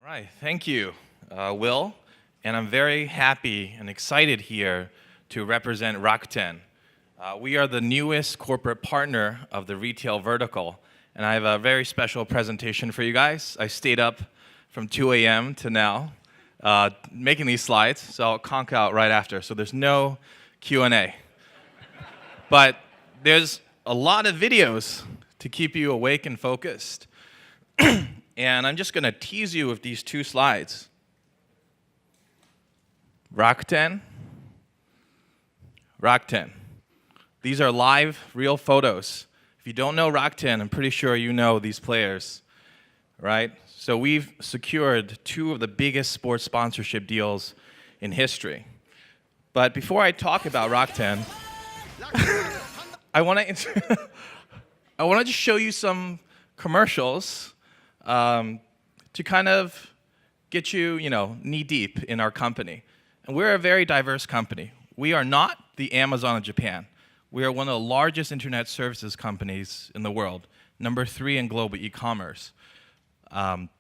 Right, thank you, Will. And I'm very happy and excited here to represent Rakuten. We are the newest corporate partner of the retail vertical, and I have a very special presentation for you guys. I stayed up from 2 a.m. to now making these slides, so I'll conk out right after. So there's no Q&A. But there's a lot of videos to keep you awake and focused. And I'm just going to tease you with these two slides. Rakuten. Rakuten. These are live, real photos. If you don't know Rakuten, I'm pretty sure you know these players, right? So we've secured two of the biggest sports sponsorship deals in history. But before I talk about Rakuten, I want to just show you some commercials to kind of get you, knee-deep in our company. And we're a very diverse company. We are not the Amazon of Japan. We are one of the largest internet services companies in the world, number 3 in global e-commerce. And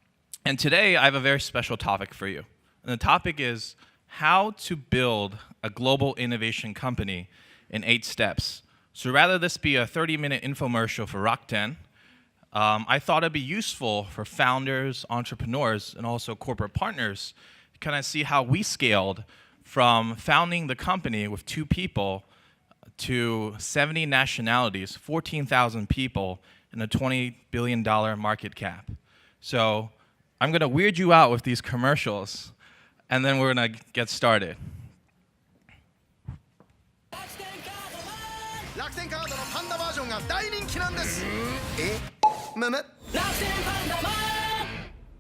today, I have a very special topic for you. And the topic is how to build a global innovation company in 8 steps. So rather this be a 30-minute infomercial for Rakuten, I thought it'd be useful for founders, entrepreneurs, and also corporate partners to kind of see how we scaled from founding the company with 2 people to 70 nationalities, 14,000 people, and a $20 billion market cap. So I'm going to weird you out with these commercials, and then we're going to get started. 楽天カードのパンダバージョンが大人気なんです。むむ。楽天パンダマン。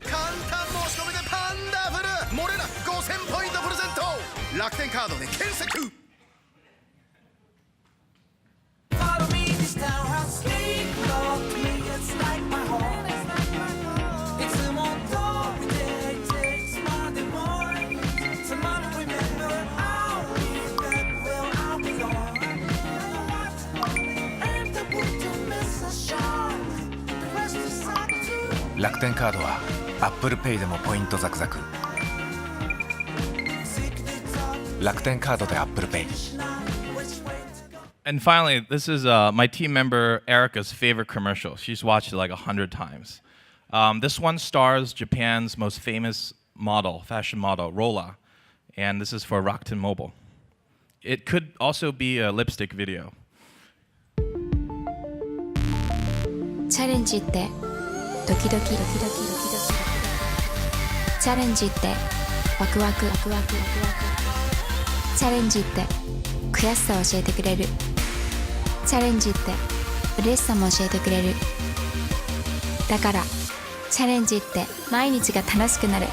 簡単申し込みでパンダフル。漏れなく5000ポイントプレゼント。楽天カードで検索。Follow me this townhouse sleep. Love me, it's like my home. It's a motor, it takes Monday morning. Tomorrow remember I'll be back where I belong. 楽天カードは Apple Pay でもポイントザクザク。楽天カードで Apple Pay。 And finally, this is my team member Erica's favorite commercial. She's watched it like 100 times. This one stars Japan's most famous model, fashion model, Rolla. And this is for Rakuten Mobile. It could also be a lipstick video. チャレンジってドキドキチャレンジってワクワクチャレンジって悔しさを教えてくれるチャレンジって嬉しさも教えてくれるだからチャレンジって毎日が楽しくなる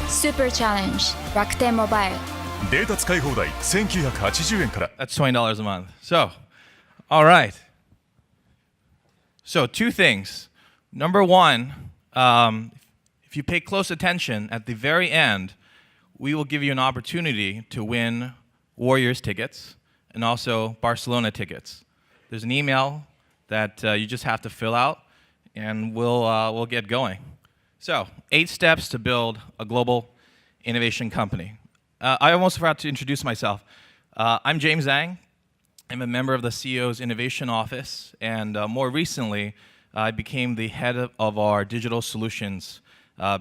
スーパーチャレンジ楽天モバイルデータ使い放題1980円から That's $20 a month. So, all right. So 2 things. Number 1, if you pay close attention, at the very end, we will give you an opportunity to win Warriors tickets and also Barcelona tickets. There's an email that you just have to fill out, and we'll get going. So 8 steps to build a global innovation company. I almost forgot to introduce myself. I'm James Zhang. I'm a member of the CEO's Innovation Office, and more recently, I became the head of our digital solutions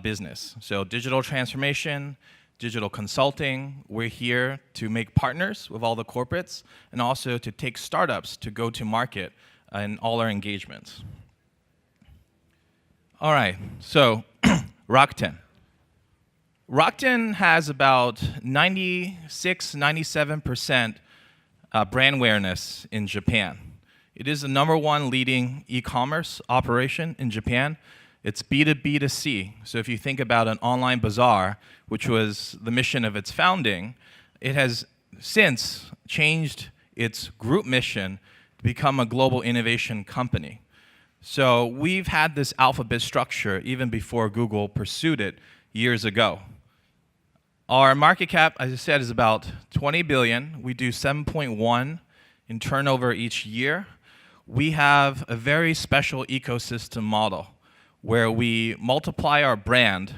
business. So digital transformation, digital consulting, we're here to make partners with all the corporates and also to take startups to go to market in all our engagements. All right, so Rakuten. Rakuten has about 96-97% brand awareness in Japan. It is the #1 leading e-commerce operation in Japan. It's B2B to C. So if you think about an online bazaar, which was the mission of its founding, it has since changed its group mission to become a global innovation company. So we've had this alphabet structure even before Google pursued it years ago. Our market cap, as I said, is about 20 billion. We do 7.1 in turnover each year. We have a very special ecosystem model. where we multiply our brand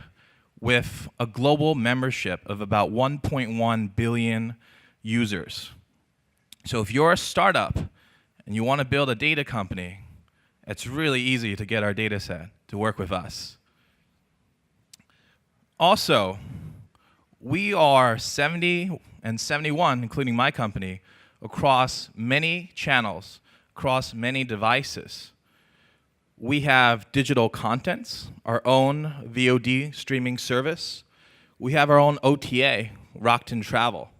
with a global membership of about 1.1 billion users. So if you're a startup and you want to build a data company, it's really easy to get our data set to work with us. Also, we are 70 and 71, including my company, across many channels, across many devices. We have digital contents, our own VOD streaming service. We have our own OTA, Rakuten Travel.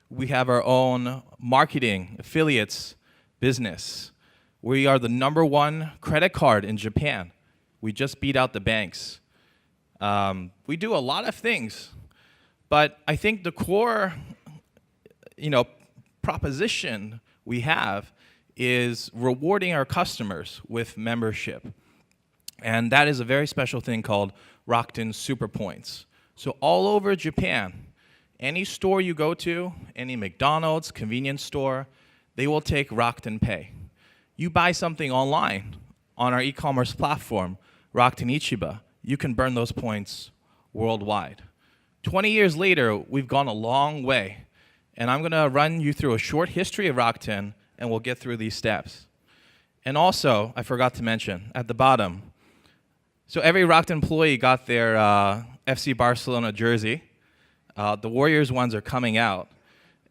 We have our own marketing, affiliates, business. We are the #1 credit card in Japan. We just beat out the banks. We do a lot of things, but I think the core, proposition we have is rewarding our customers with membership. And that is a very special thing called Rakuten Super Points. So all over Japan, any store you go to, any McDonald's, convenience store, they will take Rakuten Pay. You buy something online on our e-commerce platform, Rakuten Ichiba, you can burn those points worldwide. 20 years later, we've gone a long way. And I'm going to run you through a short history of Rakuten, and we'll get through these steps. And also, I forgot to mention, at the bottom, so every Rakuten employee got their FC Barcelona jersey. The Warriors ones are coming out.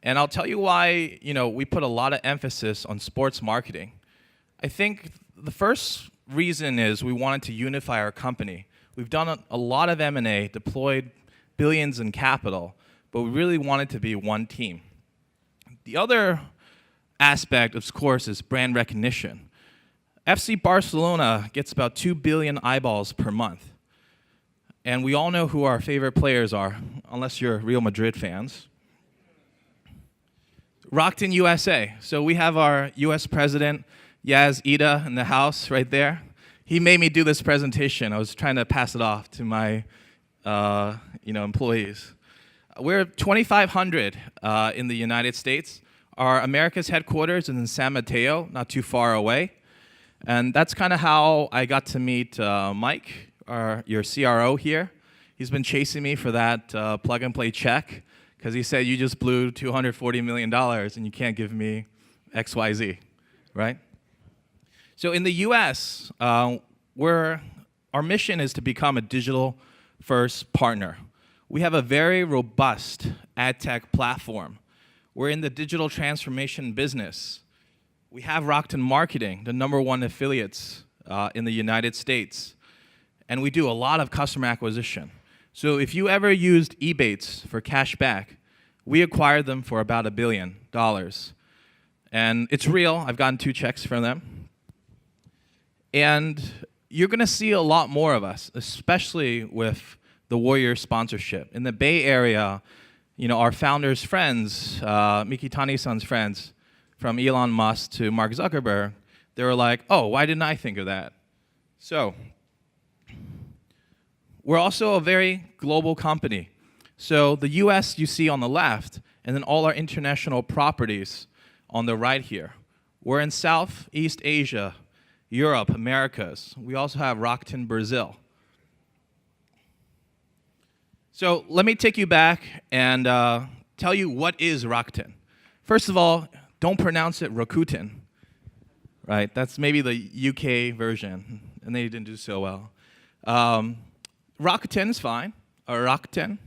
And I'll tell you why we put a lot of emphasis on sports marketing. I think the first reason is we wanted to unify our company. We've done a lot of M&A, deployed billions in capital, but we really wanted to be one team. The other aspect, of course, is brand recognition. FC Barcelona gets about 2 billion eyeballs per month. And we all know who our favorite players are, unless you're Real Madrid fans. Rakuten USA. So we have our US president, Yaz Ida, in the house right there. He made me do this presentation. I was trying to pass it off to my employees. We're 2,500 in the United States. Our America's headquarters is in San Mateo, not too far away. And that's kind of how I got to meet Mike, your CRO here. He's been chasing me for that plug-and-play check because he said, you just blew $240 million and you can't give me XYZ, right? So in the US, our mission is to become a digital-first partner. We have a very robust ad tech platform. We're in the digital transformation business. We have Rakuten Marketing, the #1 affiliates in the United States. And we do a lot of customer acquisition. So if you ever used Ebates for cash back, we acquired them for about $1 billion. And it's real. I've gotten 2 checks from them. And you're going to see a lot more of us, especially with the Warriors sponsorship. In the Bay Area, our founders' friends, Mikitani-san's friends, from Elon Musk to Mark Zuckerberg, they were like, oh, why didn't I think of that? So we're also a very global company. So the US you see on the left, and then all our international properties on the right here. We're in Southeast Asia, Europe, Americas. We also have Rakuten Brazil. So let me take you back and tell you what is Rakuten. First of all, don't pronounce it Rakuten, right? That's maybe the UK version, and they didn't do so well. Rakuten is fine, or Rakuten.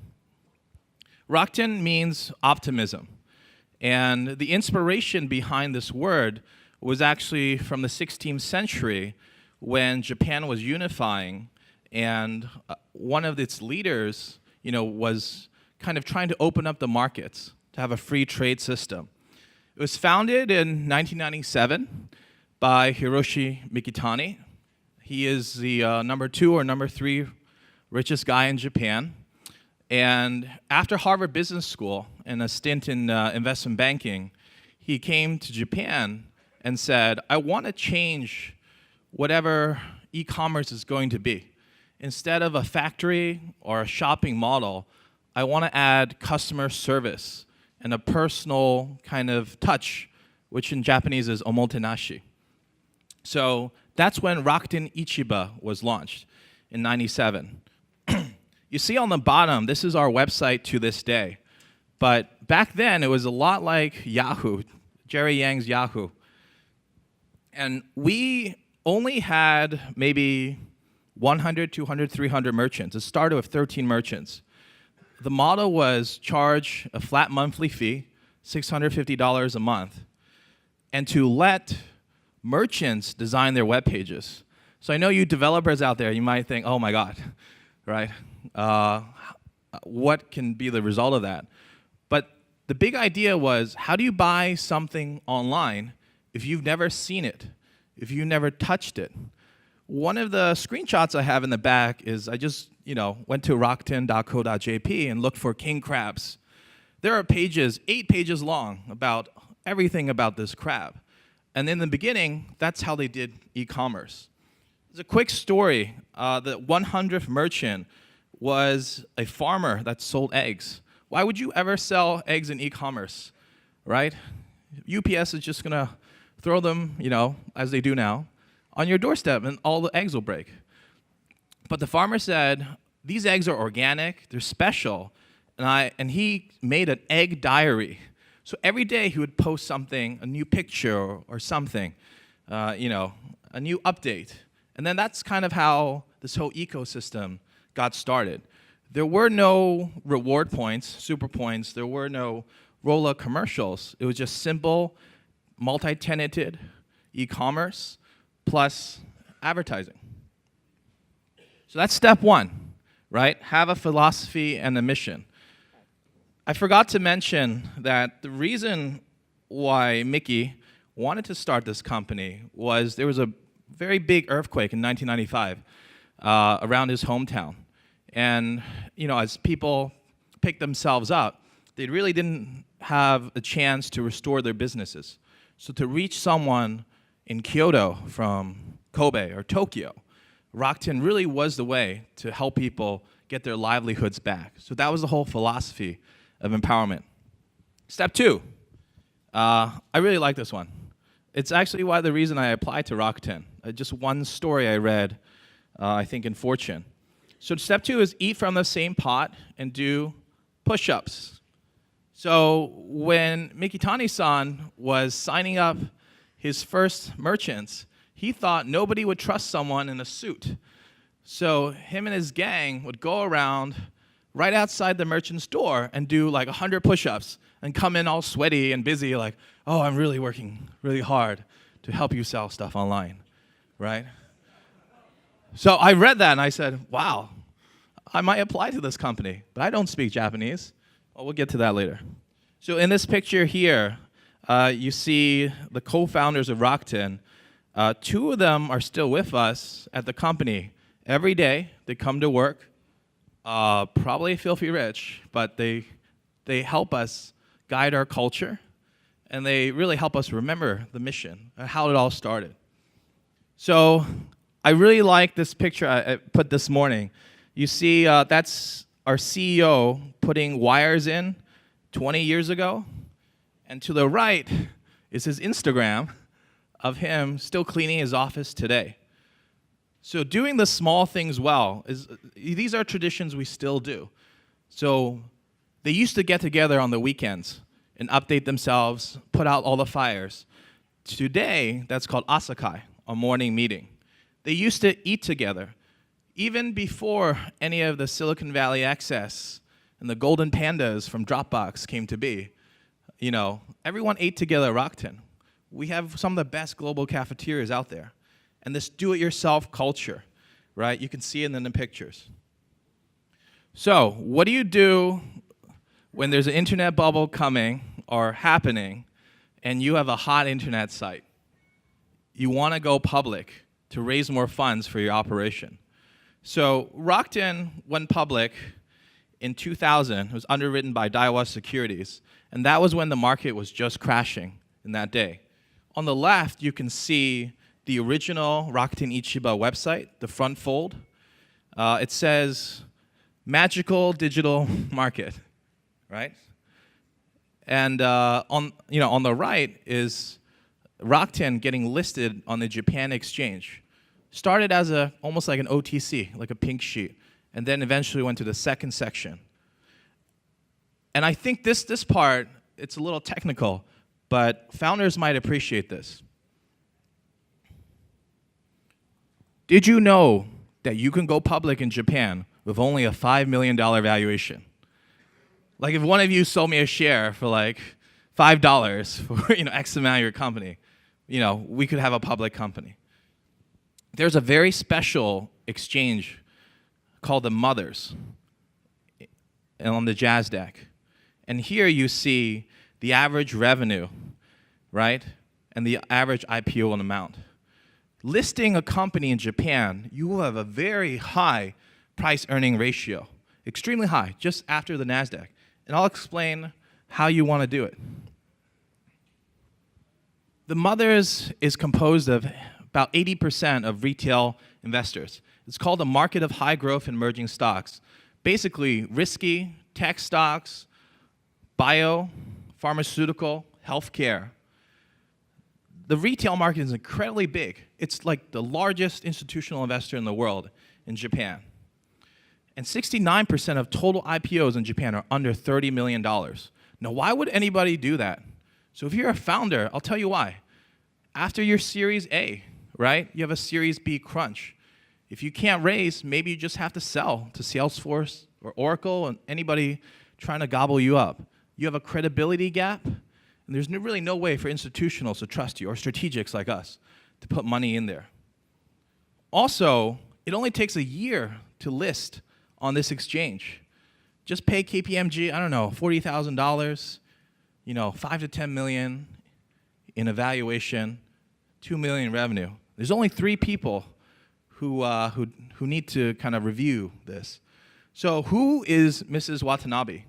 Rakuten means optimism. And the inspiration behind this word was actually from the 16th century when Japan was unifying, and one of its leaders, was kind of trying to open up the markets to have a free trade system. It was founded in 1997 by Hiroshi Mikitani. He is the #2 or #3 richest guy in Japan. And after Harvard Business School and a stint in investment banking, he came to Japan and said, I want to change whatever e-commerce is going to be. Instead of a factory or a shopping model, I want to add customer service and a personal kind of touch, which in Japanese is omotenashi. So that's when Rakuten Ichiba was launched. in 97. You see on the bottom, this is our website to this day. But back then, it was a lot like Yahoo, Jerry Yang's Yahoo. And we only had maybe 100, 200, 300 merchants. It started with 13 merchants. The model was charge a flat monthly fee, $650 a month, and to let merchants design their web pages. So I know you developers out there, you might think, oh my God, right? What can be the result of that? But the big idea was, how do you buy something online if you've never seen it, if you've never touched it? One of the screenshots I have in the back is I just went to rakuten.co.jp and looked for king crabs. There are pages, 8 pages long, about everything about this crab. And in the beginning, that's how they did e-commerce. There's a quick story. The 100th merchant was a farmer that sold eggs. Why would you ever sell eggs in e-commerce, right? UPS is just gonna throw them, as they do now, on your doorstep and all the eggs will break. But the farmer said, these eggs are organic, they're special, and he made an egg diary. So every day he would post something, a new picture or something, a new update. And then that's kind of how this whole ecosystem got started. There were no reward points, super points. There were no roll-up commercials. It was just simple, multi-tenanted e-commerce plus advertising. So that's step one, right? Have a philosophy and a mission. I forgot to mention that the reason why Mickey wanted to start this company was there was a very big earthquake in 1995 around his hometown. And as people picked themselves up, they really didn't have a chance to restore their businesses. So to reach someone in Kyoto from Kobe or Tokyo, Rakuten really was the way to help people get their livelihoods back. So that was the whole philosophy of empowerment. Step 2, I really like this one. It's actually the reason I applied to Rakuten. Just one story I read, I think in Fortune. So step 2 is eat from the same pot and do push-ups. So when Mikitani-san was signing up his first merchants, he thought nobody would trust someone in a suit. So him and his gang would go around right outside the merchant's door and do like 100 push-ups and come in all sweaty and busy like, oh, I'm really working really hard to help you sell stuff online, right? So I read that and I said, wow, I might apply to this company, but I don't speak Japanese. Well, we'll get to that later. So in this picture here, you see the co-founders of Rakuten. 2 of them are still with us at the company. Every day, they come to work, probably filthy rich, but they help us guide our culture, and they really help us remember the mission and how it all started. So I really like this picture I put this morning. You see, that's our CEO putting wires in 20 years ago, and to the right is his Instagram of him still cleaning his office today. So doing the small things well, these are traditions we still do. So they used to get together on the weekends and update themselves, put out all the fires. Today, that's called asakai, a morning meeting. They used to eat together. Even before any of the Silicon Valley access and the golden pandas from Dropbox came to be, everyone ate together at Rakuten. We have some of the best global cafeterias out there. And this do-it-yourself culture, right? You can see it in the pictures. So what do you do when there's an internet bubble coming or happening and you have a hot internet site? You want to go public to raise more funds for your operation. So Rakuten went public in 2000. It was underwritten by Daiwa Securities. And that was when the market was just crashing in that day. On the left, you can see the original Rakuten Ichiba website, the front fold. It says, magical digital market, right? And on the right is Rakuten getting listed on the Japan exchange. Started as almost like an OTC, like a pink sheet, and then eventually went to the second section. And I think this part, it's a little technical, but founders might appreciate this. Did you know that you can go public in Japan with only a $5 million valuation? Like if one of you sold me a share for like $5 for X amount of your company, we could have a public company. There's a very special exchange called the Mothers on the JASDAQ. And here you see the average revenue, right? And the average IPO amount. Listing a company in Japan, you will have a very high price-earning ratio, extremely high, just after the NASDAQ. And I'll explain how you want to do it. The Mothers is composed of about 80% of retail investors. It's called a market of high growth and emerging stocks. Basically, risky tech stocks, bio, pharmaceutical, healthcare. The retail market is incredibly big. It's like the largest institutional investor in the world in Japan. And 69% of total IPOs in Japan are under $30 million. Now, why would anybody do that? So if you're a founder, I'll tell you why. After your Series A, right, you have a Series B crunch. If you can't raise, maybe you just have to sell to Salesforce or Oracle and anybody trying to gobble you up. You have a credibility gap, and there's really no way for institutionals to trust you or strategics like us to put money in there. Also, it only takes a year to list on this exchange. Just pay KPMG, I don't know, $40,000, 5 to 10 million in evaluation, 2 million in revenue. There's only 3 people who need to kind of review this. So who is Mrs. Watanabe?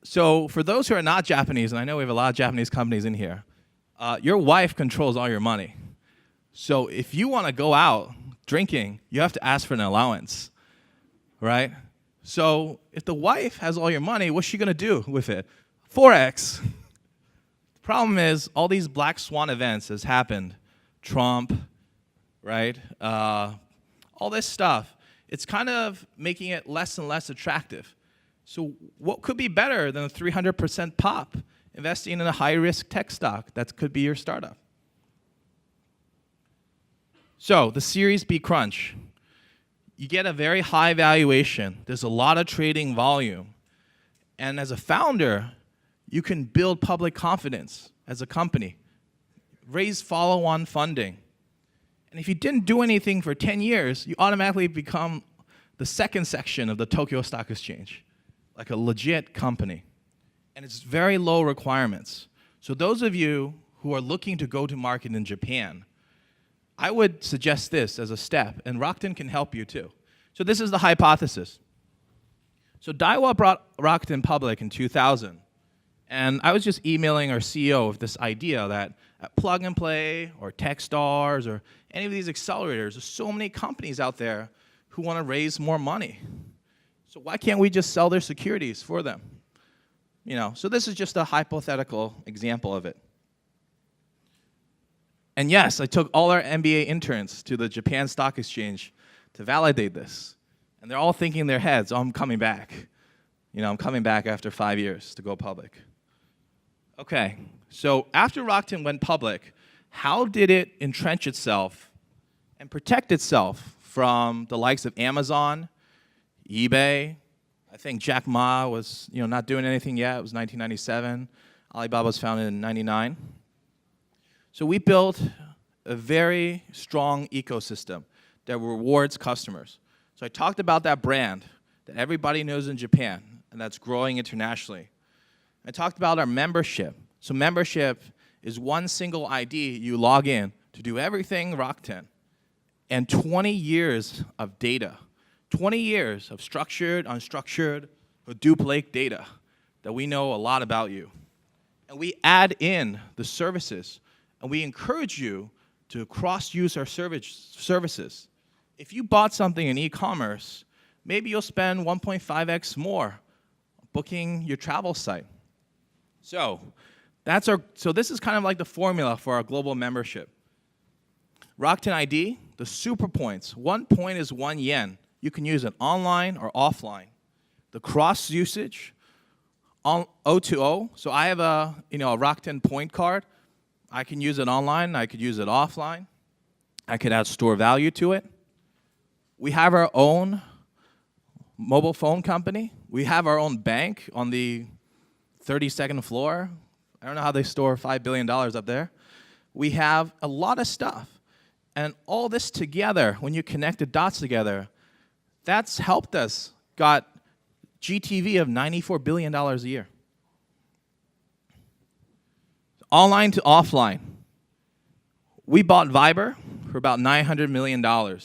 So for those who are not Japanese, and I know we have a lot of Japanese companies in here, your wife controls all your money. So if you want to go out drinking, you have to ask for an allowance, right? So if the wife has all your money, what's she going to do with it? Forex. The problem is all these black swan events has happened. Trump, right? All this stuff. It's kind of making it less and less attractive. So what could be better than a 300% pop investing in a high-risk tech stock that could be your startup? So the Series B crunch. You get a very high valuation. There's a lot of trading volume. And as a founder, you can build public confidence as a company, raise follow-on funding. And if you didn't do anything for 10 years, you automatically become the second section of the Tokyo Stock Exchange, like a legit company. And it's very low requirements. So those of you who are looking to go to market in Japan, I would suggest this as a step, and Rakuten can help you too. So this is the hypothesis. So Daiwa brought Rakuten public in 2000. And I was just emailing our CEO with this idea that at Plug and Play or Techstars or any of these accelerators, there's so many companies out there who want to raise more money. So why can't we just sell their securities for them? So this is just a hypothetical example of it. And yes, I took all our MBA interns to the Japan Stock Exchange to validate this. And they're all thinking in their heads, oh, I'm coming back. I'm coming back after 5 years to go public. Okay, so after Rakuten went public, how did it entrench itself and protect itself from the likes of Amazon, eBay? I think Jack Ma was not doing anything yet. It was 1997. Alibaba was founded in 99. So we built a very strong ecosystem that rewards customers. So I talked about that brand that everybody knows in Japan and that's growing internationally. I talked about our membership. So membership is one single ID you log in to do everything Rakuten. And 20 years of data, 20 years of structured, unstructured, Hadoop Lake data that we know a lot about you. And we add in the services, and we encourage you to cross-use our services. If you bought something in e-commerce, maybe you'll spend 1.5x more booking your travel site. So this is kind of like the formula for our global membership. Rakuten ID the super points. 1 point is 1 yen. You can use it online or offline. The cross usage, on O2O. So I have a Rakuten point card. I can use it online. I could use it offline. I could add store value to it. We have our own mobile phone company. We have our own bank on the 32nd floor. I don't know how they store $5 billion up there. We have a lot of stuff. And all this together, when you connect the dots together, that's helped us got GTV of $94 billion a year. Online to offline. We bought Viber for about $900 million. Ebates,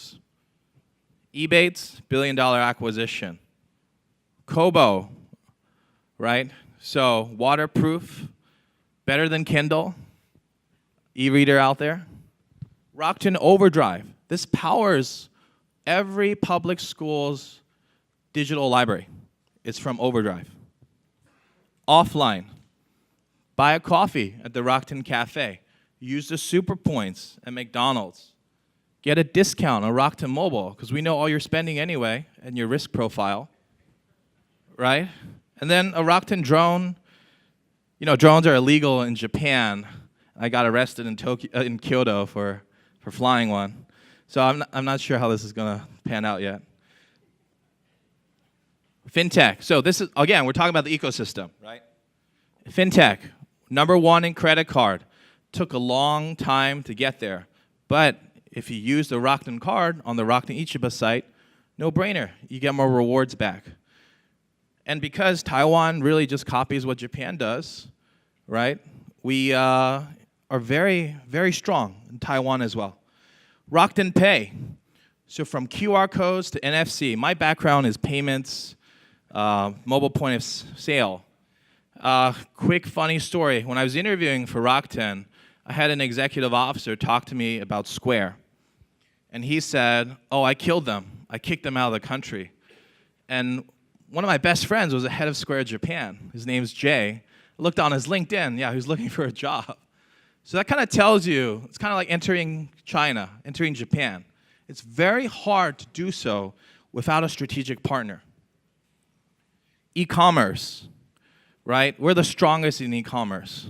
$1 billion acquisition. Kobo, right? So waterproof, better than Kindle, e-reader out there. Rakuten Overdrive. This powers every public school's digital library. It's from Overdrive. Offline. Buy a coffee at the Rakuten Cafe. Use the super points at McDonald's. Get a discount on Rakuten Mobile, because we know all you're spending anyway and your risk profile, right? And then a Rakuten drone. You know, drones are illegal in Japan. I got arrested in Kyoto for flying one. So I'm not sure how this is going to pan out yet. Fintech. So this is, again, we're talking about the ecosystem, right? Fintech, #1 in credit card. Took a long time to get there. But if you use the Rakuten card on the Rakuten Ichiba site, no brainer. You get more rewards back. And because Taiwan really just copies what Japan does, right? We are very, very strong in Taiwan as well. Rakuten Pay. So from QR codes to NFC. My background is payments, mobile point of sale. Quick funny story. When I was interviewing for Rakuten, I had an executive officer talk to me about Square. And he said, oh, I killed them. I kicked them out of the country. And one of my best friends was the head of Square Japan. His name's Jay. I looked on his LinkedIn. Yeah, he was looking for a job. So that kind of tells you, it's kind of like entering China, entering Japan. It's very hard to do so without a strategic partner. E-commerce, right? We're the strongest in e-commerce.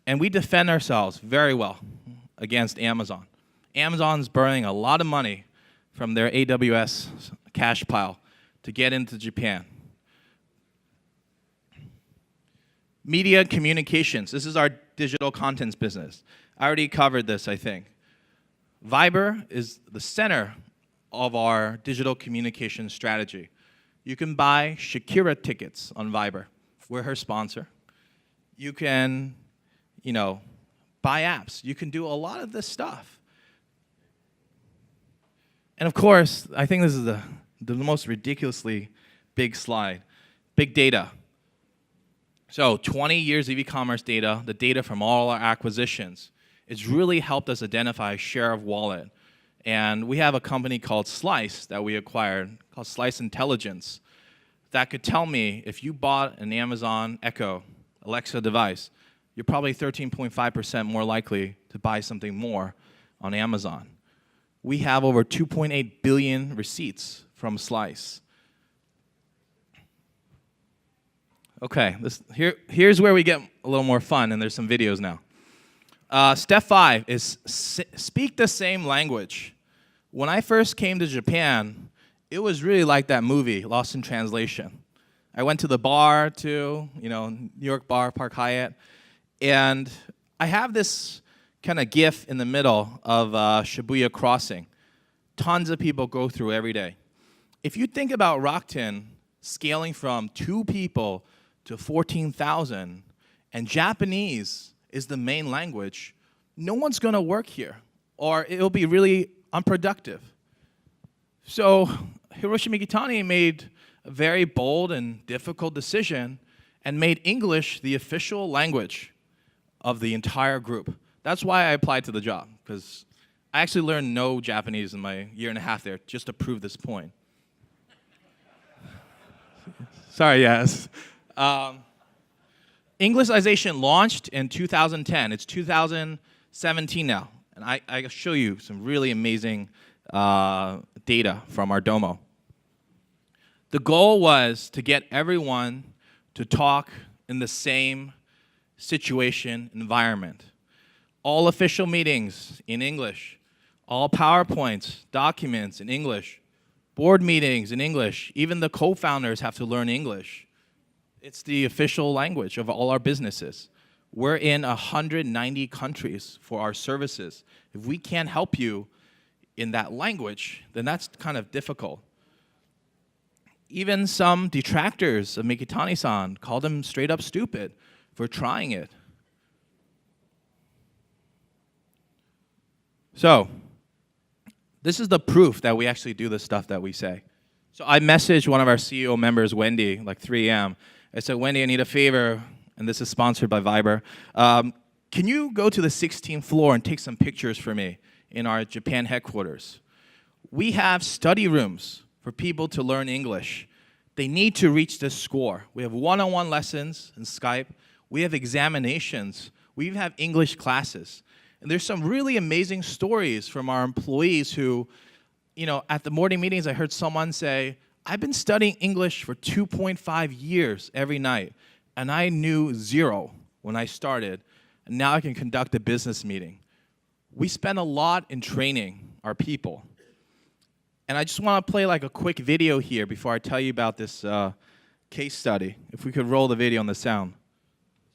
And we defend ourselves very well against Amazon. Amazon's burning a lot of money from their AWS cash pile to get into Japan. Media communications. This is our digital contents business. I already covered this, I think. Viber is the center of our digital communication strategy. You can buy Shakira tickets on Viber. We're her sponsor. You can, buy apps. You can do a lot of this stuff. And of course, I think this is the most ridiculously big slide. Big data. So 20 years of e-commerce data, the data from all our acquisitions, it's really helped us identify share of wallet. And we have a company called Slice that we acquired, called Slice Intelligence, that could tell me if you bought an Amazon Echo Alexa device, you're probably 13.5% more likely to buy something more on Amazon. We have over 2.8 billion receipts from Slice. Okay, here's where we get a little more fun, and there's some videos now. Step 5 is speak the same language. When I first came to Japan, it was really like that movie, Lost in Translation. I went to the bar too, New York bar, Park Hyatt, and I have this kind of GIF in the middle of Shibuya Crossing. Tons of people go through every day. If you think about Rakuten scaling from 2 people to 14,000, and Japanese is the main language, no one's going to work here, or it'll be really unproductive. So Hiroshi Mikitani made a very bold and difficult decision and made English the official language of the entire group. That's why I applied to the job, because I actually learned no Japanese in my year and a half there just to prove this point. Sorry, yes. Englishization launched in 2010. It's 2017 now. And I'll show you some really amazing data from our Domo. The goal was to get everyone to talk in the same situation, environment. All official meetings in English, all PowerPoints, documents in English, board meetings in English. Even the co-founders have to learn English. It's the official language of all our businesses. We're in 190 countries for our services. If we can't help you in that language, then that's kind of difficult. Even some detractors of Mikitani-san called him straight up stupid for trying it. So, this is the proof that we actually do the stuff that we say. So I messaged one of our CEO members, Wendy, like 3 a.m. I said, Wendy, I need a favor, and this is sponsored by Viber. Can you go to the 16th floor and take some pictures for me in our Japan headquarters? We have study rooms for people to learn English. They need to reach this score. We have one-on-one lessons in Skype. We have examinations. We even have English classes. And there's some really amazing stories from our employees who, at the morning meetings, I heard someone say, I've been studying English for 2.5 years every night, and I knew 0 when I started, and now I can conduct a business meeting. We spend a lot in training our people. And I just want to play like a quick video here before I tell you about this case study. If we could roll the video on the sound.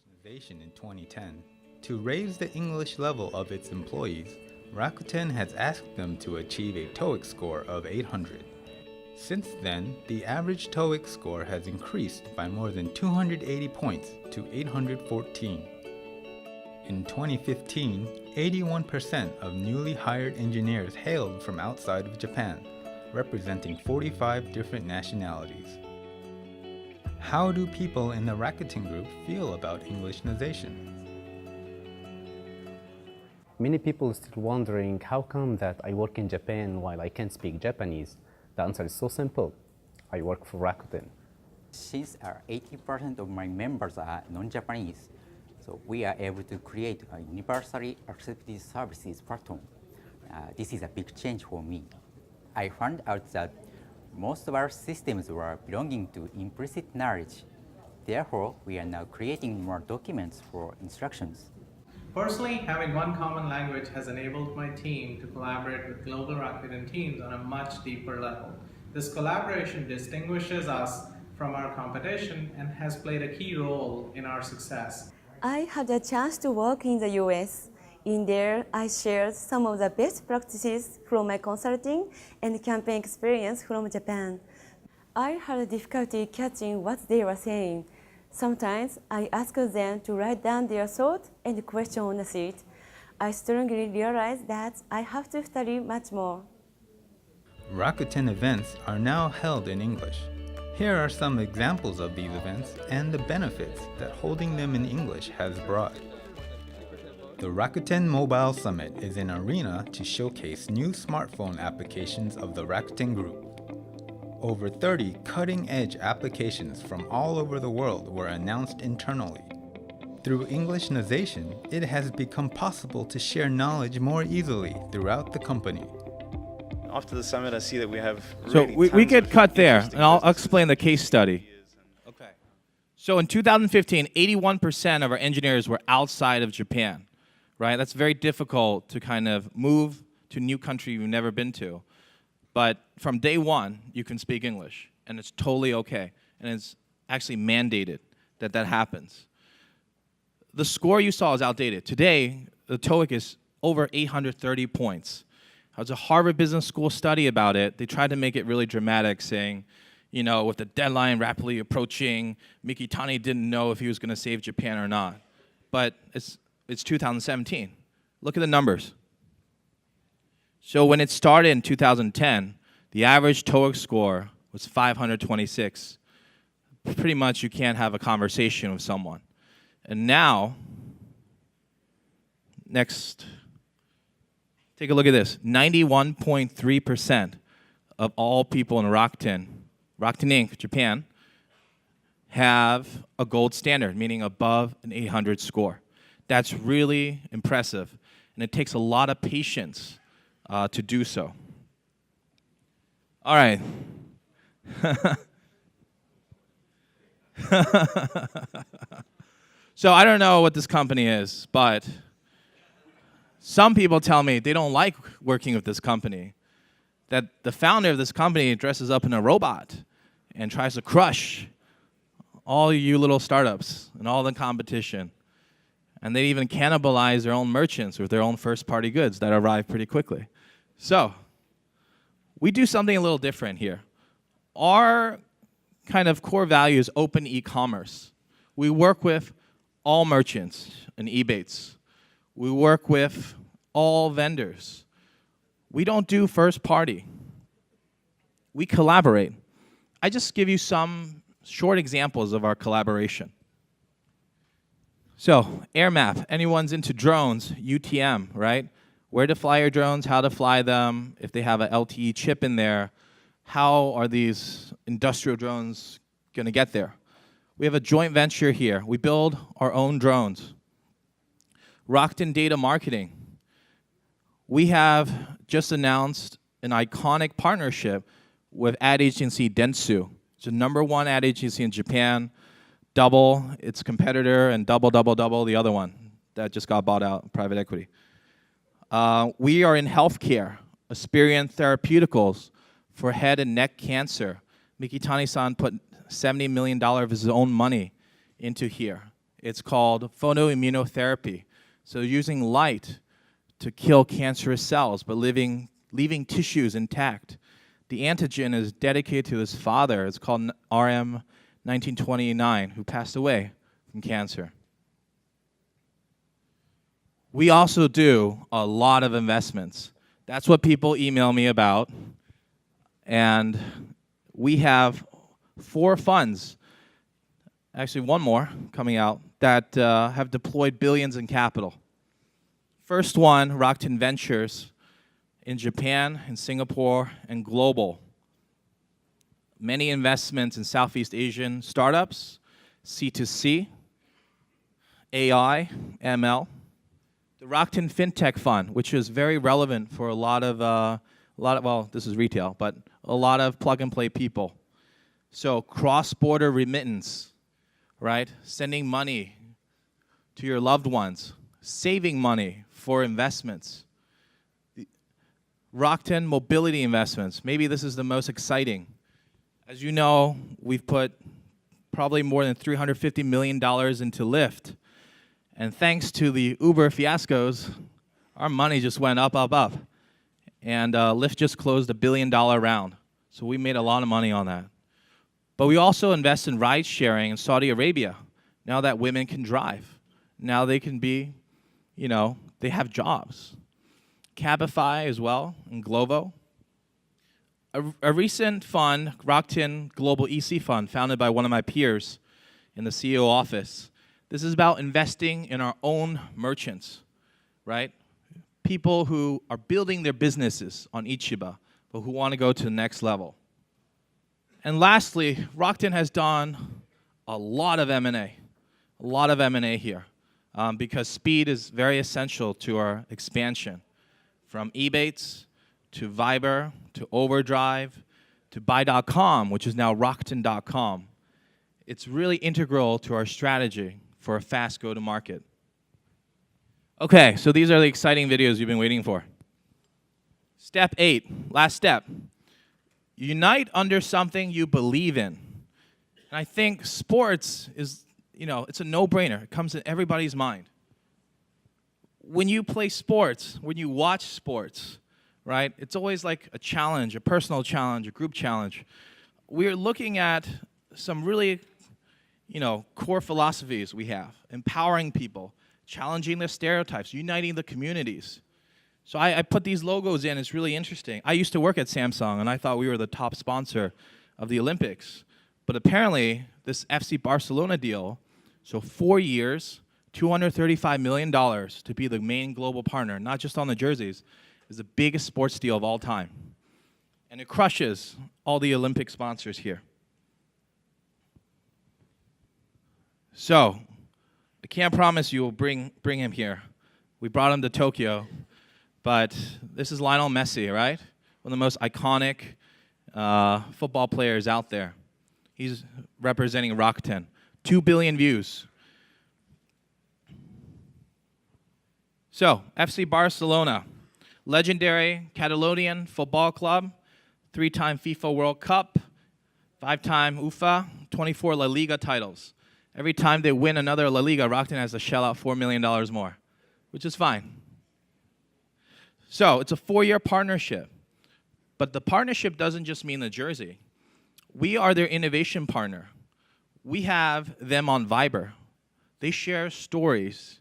Innovation in 2010. To raise the English level of its employees, Rakuten has asked them to achieve a TOEIC score of 800. Since then, the average TOEIC score has increased by more than 280 points to 814. In 2015, 81% of newly hired engineers hailed from outside of Japan, representing 45 different nationalities. How do people in the Rakuten Group feel about Englishnization? Many people are still wondering how come that I work in Japan while I can't speak Japanese. The answer is so simple. I work for Rakuten. Since 80% of my members are non-Japanese, so we are able to create a universally accepted services platform. This is a big change for me. I found out that most of our systems were belonging to implicit knowledge. Therefore, we are now creating more documents for instructions. Personally, having one common language has enabled my team to collaborate with global Rakuten teams on a much deeper level. This collaboration distinguishes us from our competition and has played a key role in our success. I had a chance to work in the US. In there, I shared some of the best practices from my consulting and campaign experience from Japan. I had difficulty catching what they were saying. Sometimes I asked them to write down their thoughts and question on the sheet. I strongly realized that I have to study much more. Rakuten events are now held in English. Here are some examples of these events and the benefits that holding them in English has brought. The Rakuten Mobile Summit is an arena to showcase new smartphone applications of the Rakuten Group. Over 30 cutting-edge applications from all over the world were announced internally. Through Englishnization, it has become possible to share knowledge more easily throughout the company. After the summit, I see that we have So really we tons could of cut there, interesting and I'll businesses explain the and case study. Okay. So in 2015, 81% of our engineers were outside of Japan, right? That's very difficult to kind of move to a new country you've never been to. But from day one, you can speak English, and it's totally okay. And it's actually mandated that that happens. The score you saw is outdated. Today, the TOEIC is over 830 points. There was a Harvard Business School study about it. They tried to make it really dramatic, saying, with the deadline rapidly approaching, Mikitani didn't know if he was going to save Japan or not. But it's 2017. Look at the numbers. So when it started in 2010, the average TOEIC score was 526. Pretty much you can't have a conversation with someone. And now, next, take a look at this. 91.3% of all people in Rakuten Inc., Japan, have a gold standard, meaning above an 800 score. That's really impressive. and it takes a lot of patience to do so. All right. So I don't know what this company is, but some people tell me they don't like working with this company, that the founder of this company dresses up in a robot and tries to crush all you little startups and all the competition. And they even cannibalize their own merchants with their own first-party goods that arrive pretty quickly. So we do something a little different here. Our kind of core value is open e-commerce. We work with all merchants and Ebates. We work with all vendors. We don't do first party. We collaborate. I just give you some short examples of our collaboration. So, AirMap, anyone's into drones, UTM, right? Where to fly your drones, how to fly them, if they have a LTE chip in there, how are these industrial drones going to get there? We have a joint venture here. We build our own drones. Rakuten Data Marketing. We have just announced an iconic partnership with ad agency Dentsu. It's the #1 ad agency in Japan, double its competitor and double the other one that just got bought out, private equity. We are in healthcare, Aspirion Therapeuticals for head and neck cancer. Mikitani-san put $70 million of his own money into here. It's called photoimmunotherapy. So using light to kill cancerous cells, but leaving tissues intact. The antigen is dedicated to his father. It's called RM1929, who passed away from cancer. We also do a lot of investments. That's what people email me about. And we have 4 funds, actually one more coming out, that have deployed billions in capital. First one, Rakuten Ventures, in Japan, in Singapore, and global. Many investments in Southeast Asian startups, C2C, AI, ML. The Rakuten FinTech Fund, which is very relevant for a lot of, well, this is retail, but a lot of plug-and-play people. So cross-border remittance, right? Sending money to your loved ones, saving money for investments. Rakuten Mobility Investments, maybe this is the most exciting. As you know, we've put probably more than $350 million into Lyft. And thanks to the Uber fiascos, our money just went up. And Lyft just closed a $1 billion round. So we made a lot of money on that. But we also invest in ride sharing in Saudi Arabia, now that women can drive. Now they can be, they have jobs. Cabify as well, and Glovo. A recent fund, Rakuten Global EC Fund, founded by one of my peers in the CEO office. This is about investing in our own merchants, right? People who are building their businesses on Ichiba, but who want to go to the next level. And lastly, Rakuten has done a lot of M&A here, because speed is very essential to our expansion. From Ebates to Viber to Overdrive to Buy.com, which is now Rakuten.com. It's really integral to our strategy for a fast go-to-market. Okay, so these are the exciting videos you've been waiting for. Step 8, last step. Unite under something you believe in. And I think sports is, it's a no-brainer. It comes in everybody's mind. When you play sports, when you watch sports, right, it's always like a challenge, a personal challenge, a group challenge. We're looking at some really, core philosophies we have. Empowering people, challenging the stereotypes, uniting the communities. So I put these logos in. It's really interesting. I used to work at Samsung, and I thought we were the top sponsor of the Olympics. But apparently, this FC Barcelona deal, so 4 years, $235 million to be the main global partner, not just on the jerseys, is the biggest sports deal of all time. And it crushes all the Olympic sponsors here. So, I can't promise you will bring him here We brought him to Tokyo. But this is Lionel Messi, right? One of the most iconic football players out there. He's representing Rakuten. 2 billion views. So, FC Barcelona, legendary Catalonian football club, 3-time FIFA World Cup, 5-time UEFA, 24 La Liga titles. Every time they win another La Liga, Rakuten has to shell out $4 million more, which is fine. So, it's a 4-year partnership. But the partnership doesn't just mean the jersey. We are their innovation partner. We have them on Viber. They share stories.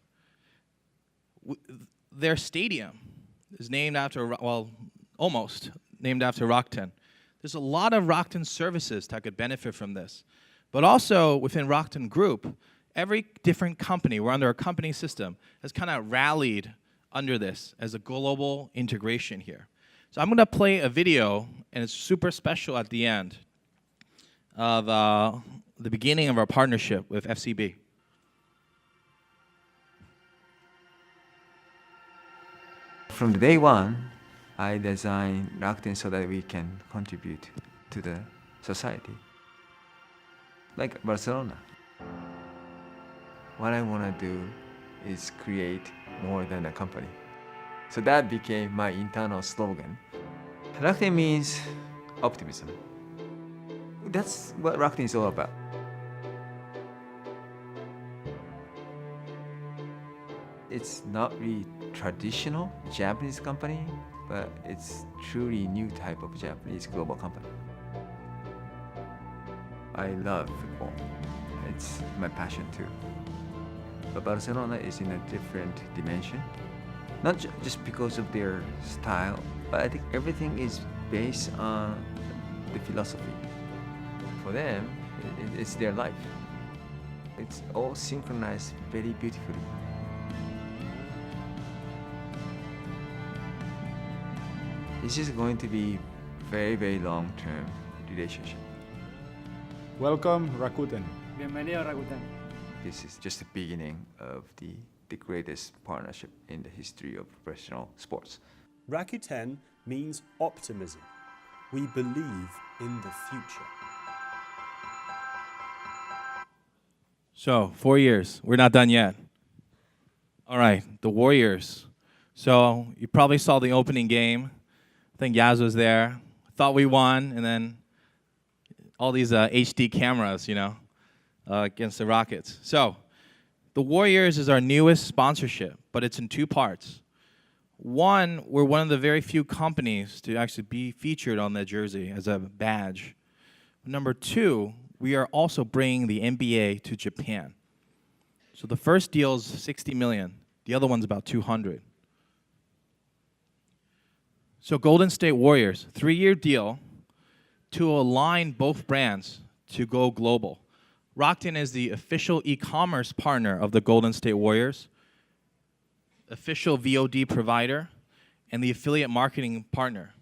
Their stadium is named after, well, almost named after Rakuten. There's a lot of Rakuten services that could benefit from this. But also within Rakuten Group, every different company, we're under a company system, has kind of rallied under this as a global integration here. So I'm going to play a video, and it's super special at the end of the beginning of our partnership with FCB. From the day one, I designed Rakuten so that we can contribute to the society. Like Barcelona. What I want to do is create more than a company. So that became my internal slogan. Rakuten means optimism. That's what Rakuten is all about. It's not really traditional Japanese company, but it's truly new type of Japanese global company. I love football. It's my passion too. But Barcelona is in a different dimension. Not just because of their style, but I think everything is based on the philosophy. For them, it's their life. It's all synchronized very beautifully. This is going to be very, very long-term relationship. Welcome, Rakuten. Bienvenido, Rakuten. This is just the beginning of the greatest partnership in the history of professional sports. Rakuten means optimism. We believe in the future. So, 4 years. We're not done yet. All right, the Warriors. So, you probably saw the opening game. I think Yaz was there. Thought we won, and then all these HD cameras, you know, against the Rockets. So, the Warriors is our newest sponsorship, but it's in 2 parts. One, we're one of the very few companies to actually be featured on that jersey as a badge. Number 2, we are also bringing the NBA to Japan. So the first deal is 60 million. The other one's about 200. So Golden State Warriors, 3-year deal to align both brands to go global. Rakuten is the official e-commerce partner of the Golden State Warriors, official VOD provider, and the affiliate marketing partner.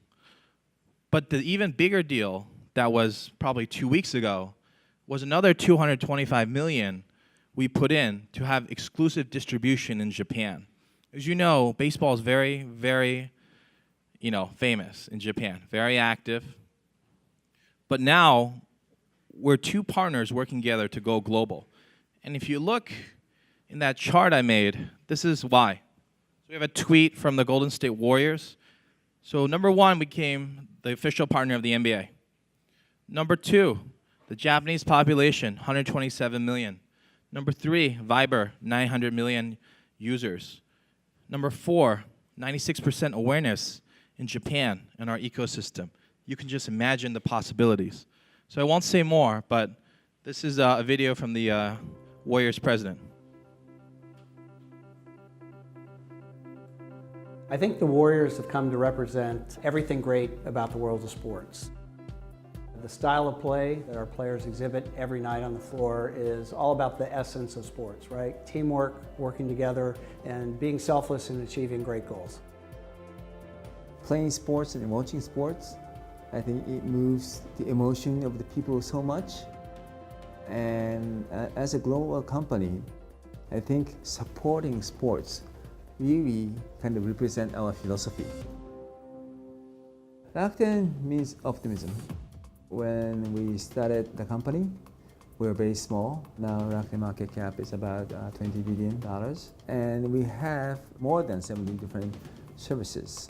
But the even bigger deal that was probably 2 weeks ago was another 225 million we put in to have exclusive distribution in Japan. As you know, baseball is very, very, famous in Japan, very active. But now, we're 2 partners working together to go global. And if you look in that chart I made, this is why. So we have a tweet from the Golden State Warriors. So number 1 became the official partner of the NBA. Number 2, the Japanese population, 127 million. Number 3, Viber, 900 million users. Number 4, 96% awareness in Japan and our ecosystem. You can just imagine the possibilities. So I won't say more, but this is a video from the Warriors president. I think the Warriors have come to represent everything great about the world of sports. The style of play that our players exhibit every night on the floor is all about the essence of sports, right? Teamwork, working together, and being selfless and achieving great goals. Playing sports and watching sports, I think it moves the emotion of the people so much. And as a global company, I think supporting sports really kind of represent our philosophy. Rakuten means optimism. When we started the company, we were very small. Now Rakuten market cap is about $20 billion. And we have more than 70 different services.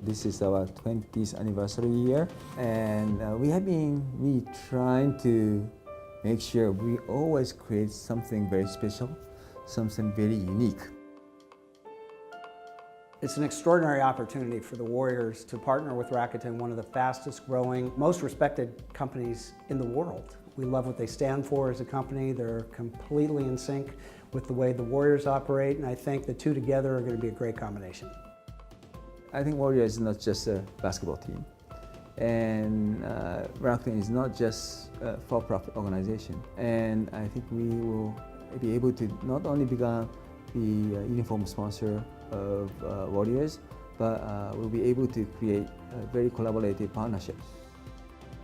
This is our 20th anniversary year. And we have been really trying to make sure we always create something very special, something very unique. It's an extraordinary opportunity for the Warriors to partner with Rakuten, one of the fastest growing, most respected companies in the world. We love what they stand for as a company. They're completely in sync with the way the Warriors operate, and I think the two together are going to be a great combination. I think Warriors is not just a basketball team, and Rakuten is not just a for-profit organization. And I think we will be able to not only become the uniform sponsor of Warriors, but we'll be able to create a very collaborative partnership.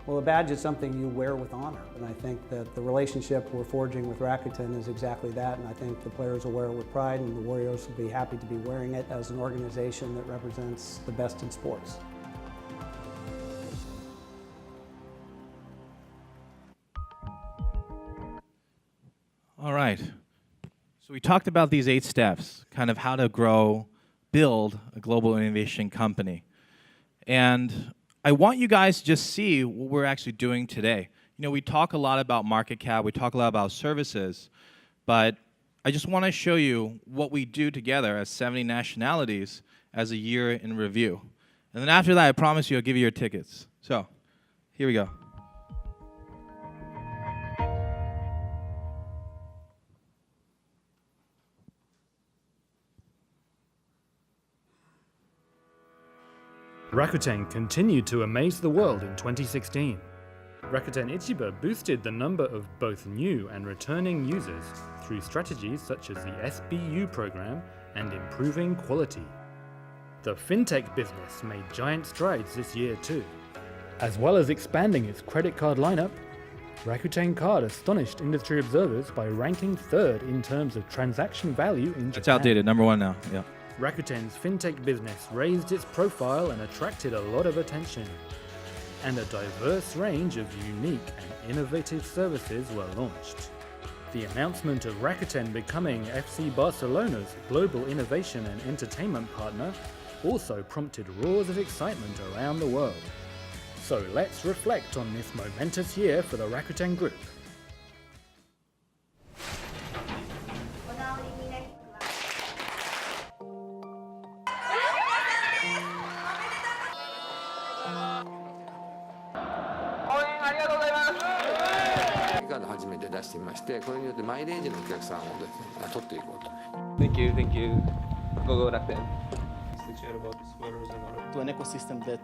Well, a badge is something you wear with honor, and I think that the relationship we're forging with Rakuten is exactly that, and I think the players will wear it with pride, and the Warriors will be happy to be wearing it as an organization that represents the best in sports. All right. So we talked about these 8 steps, kind of how to grow, build a global innovation company. And I want you guys to just see what we're actually doing today. You know, we talk a lot about market cap, we talk a lot about services, but I just want to show you what we do together as 70 nationalities as a year in review. And then after that, I promise you I'll give you your tickets. So, here we go. Rakuten continued to amaze the world in 2016. Rakuten Ichiba boosted the number of both new and returning users through strategies such as the SBU program and improving quality. The fintech business made giant strides this year too. As well as expanding its credit card lineup, Rakuten Card astonished industry observers by ranking 3rd in terms of transaction value in Japan. It's outdated, #1 now, yeah. Rakuten's fintech business raised its profile and attracted a lot of attention. And a diverse range of unique and innovative services were launched. The announcement of Rakuten becoming FC Barcelona's global innovation and entertainment partner also prompted roars of excitement around the world. So let's reflect on this momentous year for the Rakuten Group. Thank you, thank you. Go Rakuten. To share about the sweaters and to an ecosystem that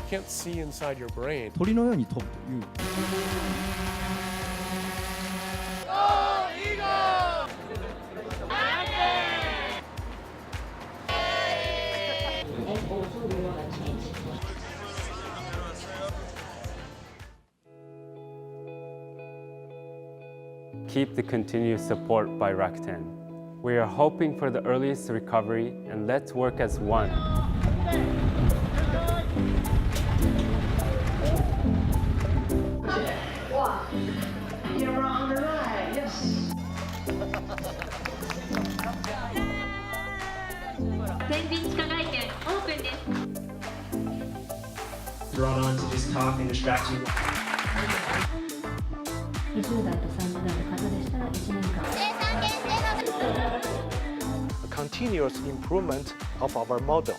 can't see inside your brain. 鳥のように飛ぶという。Keep the continued support by Rakuten. We are hoping for the earliest recovery, and let's work as one. You're on the right, yes. Brought on to just talk and distract you. 20代と30代の方でしたら1年間 A continuous improvement of our model.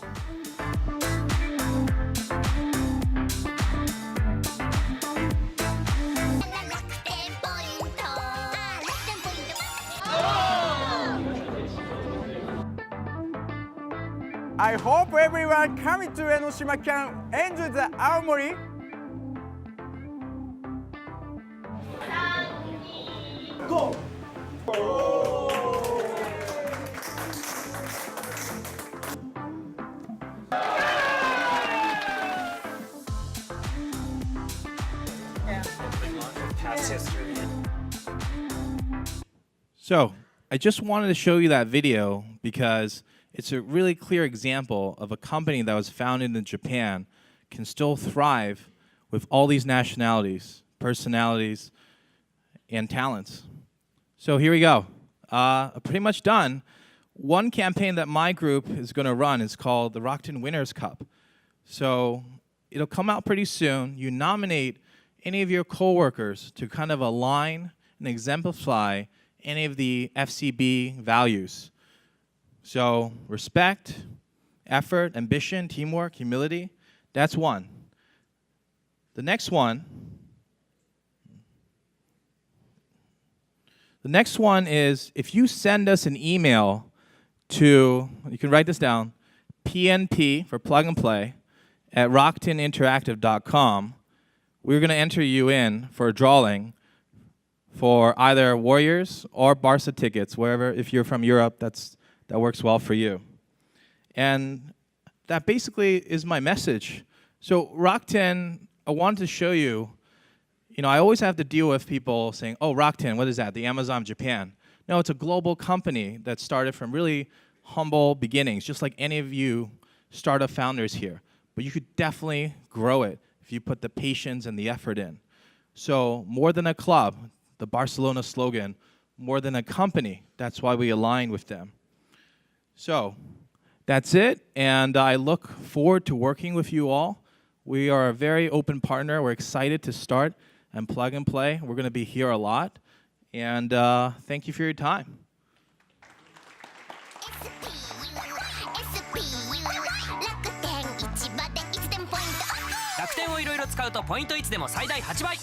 I hope everyone coming to Enoshima can enjoy the Aomori. Go! past history. So, I just wanted to show you that video because it's a really clear example of a company that was founded in Japan can still thrive with all these nationalities, personalities, and talents. So here we go. Pretty much done. One campaign that my group is going to run is called the Rakuten Winners Cup. So it'll come out pretty soon. You nominate any of your coworkers to kind of align and exemplify any of the FCB values. So respect, effort, ambition, teamwork, humility, that's one. The next one is if you send us an email to, you can write this down, PNP for plug and play, at RakutenInteractive.com, we're going to enter you in for a drawing for either Warriors or Barca tickets, wherever, if you're from Europe, that works well for you. And that basically is my message. So Rakuten, I wanted to show you, I always have to deal with people saying, oh, Rakuten, what is that? The Amazon of Japan. No, it's a global company that started from really humble beginnings, just like any of you startup founders here. But you could definitely grow it if you put the patience and the effort in. So more than a club, the Barcelona slogan, more than a company, that's why we align with them. So that's it, and I look forward to working with you all. We are a very open partner. We're excited to start and plug and play. We're going to be here a lot, and thank you for your time. 楽天をいろいろ使うとポイントいつでも最大8倍。